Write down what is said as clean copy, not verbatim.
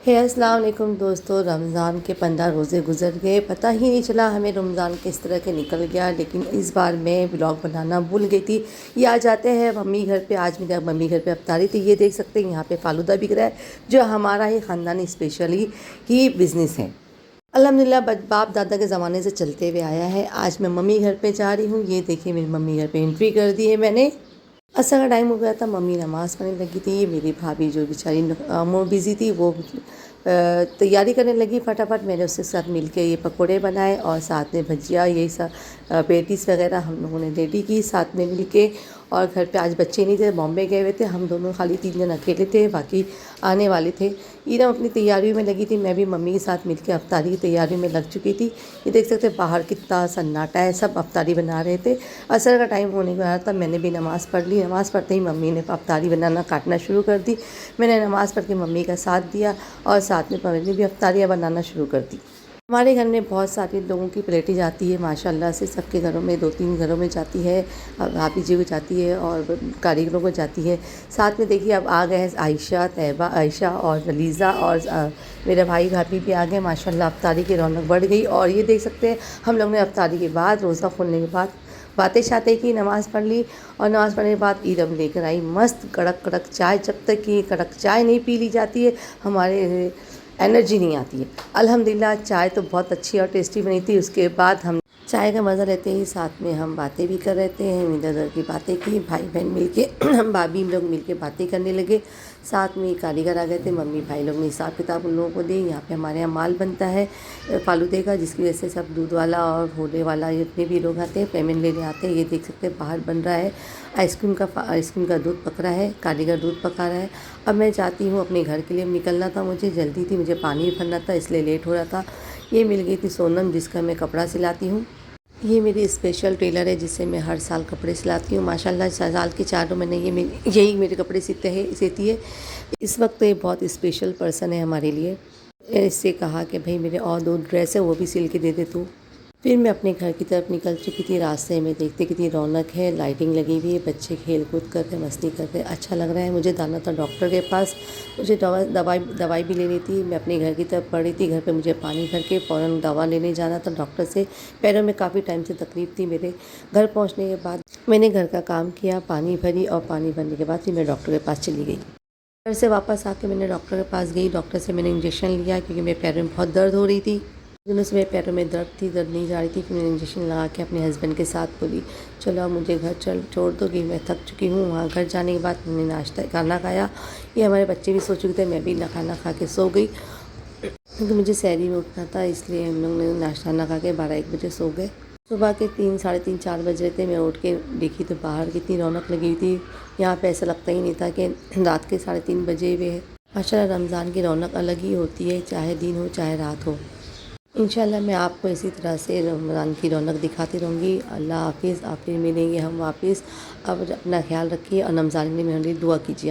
अस्सलाम वालेकुम दोस्तों। रमज़ान के 15 रोज़े गुज़र गए, पता ही नहीं चला हमें रमज़ान किस तरह के निकल गया। लेकिन इस बार मैं व्लॉग बनाना भूल गई थी। ये आ जाते हैं मम्मी घर पे। आज मेरे मम्मी घर पे अफ्तारी थी। ये देख सकते हैं यहाँ पे फ़ालूदा बिक रहा है, जो हमारा ही ख़ानदानी स्पेशली ही बिज़नेस है। अल्हम्दुलिल्लाह बाप दादा के ज़माने से चलते हुए आया है। आज मैं मम्मी घर पे जा रही हूँ। ये देखिए मेरी मम्मी घर पे एंट्री कर दी है मैंने। असर का टाइम हो गया था, मम्मी नमाज़ पढ़ने लगी थी। मेरी भाभी जो बेचारी बिज़ी थी, वो तैयारी करने लगी फटाफट। मैंने उसके साथ मिलके ये पकोड़े बनाए और साथ में भजिया, यही सब पेटीज़ वगैरह हम लोगों ने रेडी की साथ में मिलके। और घर पे आज बच्चे नहीं थे, बॉम्बे गए हुए थे। हम दोनों खाली 3 जन अकेले थे, बाकी आने वाले थे। ईरम अपनी तैयारियों में लगी थी, मैं भी मम्मी के साथ मिलके अफ्तारी की तैयारी में लग चुकी थी। ये देख सकते हैं बाहर कितना सन्नाटा है, सब अफ्तारी बना रहे थे। असर का टाइम होने को आया था, मैंने भी नमाज़ पढ़ ली। नमाज़ पढ़ते ही मम्मी ने अफ्तारी बनाना काटना शुरू कर दी। मैंने नमाज़ पढ़ के मम्मी का साथ दिया और साथ में मैंने भी अफ्तारियाँ बनाना शुरू कर दी। हमारे घर में बहुत सारे लोगों की प्लेटें जाती है माशाल्लाह से, सबके घरों में 2-3 घरों में जाती है। भाभी जी को जाती है और कारीगरों को जाती है। साथ में देखिए अब आ गए हैं आयशा, तैयबा, आयशा और लीज़ा और मेरे भाई भाभी भी आ गए। माशाल्लाह अफ्तारी की रौनक बढ़ गई। और ये देख सकते हैं हम लोग ने अफ्तारी के बाद, रोज़ा खोलने के बाद बातें शातें की, नमाज़ पढ़ ली। और नमाज़ पढ़ने के बाद ईरम लेकर आई मस्त कड़क कड़क चाय। जब तक कि कड़क चाय नहीं पी ली जाती है हमारे एनर्जी नहीं आती है। अल्हम्दुलिल्लाह चाय तो बहुत अच्छी और टेस्टी बनी थी। उसके बाद हम चाय का मज़ा लेते ही साथ में हम बातें भी कर रहे थे। हम इधर उधर की बातें की, भाई बहन मिलके हम भाभी लोग मिलके बातें करने लगे। साथ में कारीगर आ गए थे, मम्मी भाई लोग ने हिसाब किताब उन लोगों को दी। यहाँ पे हमारे यहाँ माल बनता है फालूदे का, जिसकी वजह से सब दूध वाला और होले वाला जितने भी लोग आते हैं पेमेंट लेने आते हैं। ये देख सकते हैं बाहर बन रहा है आइसक्रीम का दूध पक रहा है, कारीगर दूध पका रहा है। अब मैं जाती हूँ अपने घर के लिए, निकलना था, मुझे जल्दी थी, मुझे पानी भी भरना था, इसलिए लेट हो रहा था। ये मिल गई थी सोनम, जिसका मैं कपड़ा सिलाती हूँ। ये मेरी स्पेशल टेलर है, जिससे मैं हर साल कपड़े सिलाती हूँ। माशाल्लाह साल के 4 महीने यही मेरे कपड़े सिलती है। इस वक्त तो ये बहुत स्पेशल पर्सन है हमारे लिए। इससे कहा कि भाई मेरे और 2 ड्रेस है वो भी सिल के दे दे तू। फिर मैं अपने घर की तरफ निकल चुकी थी। रास्ते में देखते कितनी रौनक है, लाइटिंग लगी हुई है, बच्चे खेल कूद कर रहे, मस्ती कर रहे, अच्छा लग रहा है। मुझे जाना था डॉक्टर के पास, मुझे दवाई भी लेनी थी। मैं अपने घर की तरफ बढ़ी थी, घर पे मुझे पानी भर के फ़ौरन दवा लेने जाना था डॉक्टर से। पैरों में काफ़ी टाइम से तकलीफ़ थी मेरे। घर पहुँचने के बाद मैंने घर का काम किया, पानी भरी और पानी भरने के बाद फिर मैं डॉक्टर के पास चली गई। घर से वापस आके मैंने डॉक्टर के पास गई, डॉक्टर से मैंने इंजेक्शन लिया क्योंकि मेरे पैरों में बहुत दर्द हो रही थी। दिनों से मेरे पैरों में दर्द थी, दर्द नहीं जा रही थी। फिर मैंने इंजेक्शन लगा के अपने हस्बैंड के साथ बोली चलो अब मुझे घर छोड़ दो कि मैं थक चुकी हूँ। वहाँ घर जाने के बाद मैंने खाना खाया। ये हमारे बच्चे भी सो चुके थे, मैं भी खाना खा के सो गई क्योंकि मुझे सहरी में उठना था, इसलिए हम लोग ने नाश्ता ना खा के 12-1 बजे सो गए। सुबह के 3, साढ़े 3, 4 बज रहे थे। मैं उठ के देखी तो बाहर कितनी रौनक लगी हुई थी। यहाँ पे ऐसा लगता ही नहीं था कि रात के 3:30 बजे हुए हैं। माशाल्लाह रमज़ान की रौनक अलग ही होती है, चाहे दिन हो चाहे रात हो। इंशाल्लाह मैं आपको इसी तरह से रमज़ान की रौनक दिखाती रहूँगी। अल्लाह हाफ़िज़। आप फिर मिलेंगे हम वापस। अब अपना ख्याल रखिए और रमज़ान में मेरे लिए दुआ कीजिए।